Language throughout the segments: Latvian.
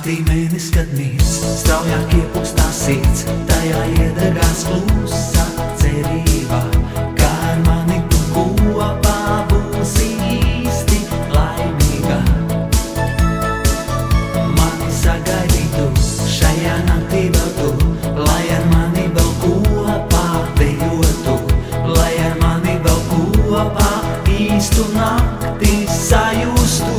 Naktī mēnesis, kad mirst, straujāk iepūstā sirds, tajā iedegās klusa cerība, kā ar mani tu kopā būsi īsti laimīga. Mani sagaidītu šajā naktī vēl tu, lai ar mani vēl kopā dejotu, lai ar mani vēl kopā īstu naktī sajustu.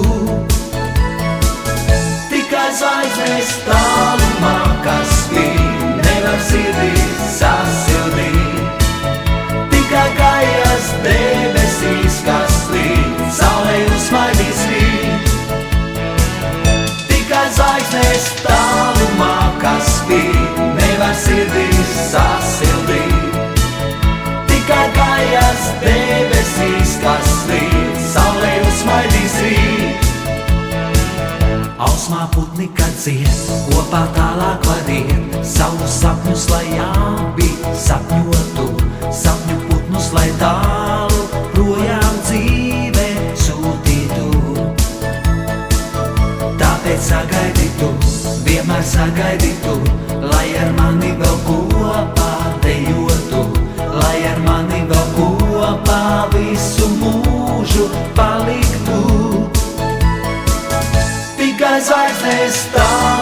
Zvaigznes tālumā, kas spīd, nevar sirdī sasildīt. Tikai kājas debesīs, kas slīd, saulē uzsmaidīs rīt. Tikai zvaigznes tālumā, kas spīd, nevar sirdī sasildīt. Tikai kājas debesīs, kas slīd, saulē uzsmaidīs rīt. Ausmā putni, kad dzied, kopā tālāk vadiet savus sapņus, lai abi sapņotu, sapņu putnus, lai tālu projām dzīvē sūtītu. Tāpēc sagaidītu, vienmēr sagaidītu, lai ar mani vēl kopā dejotu, lai ar mani vēl kopā visu mūžu paliktu. Tikai zvaigznes tālumā,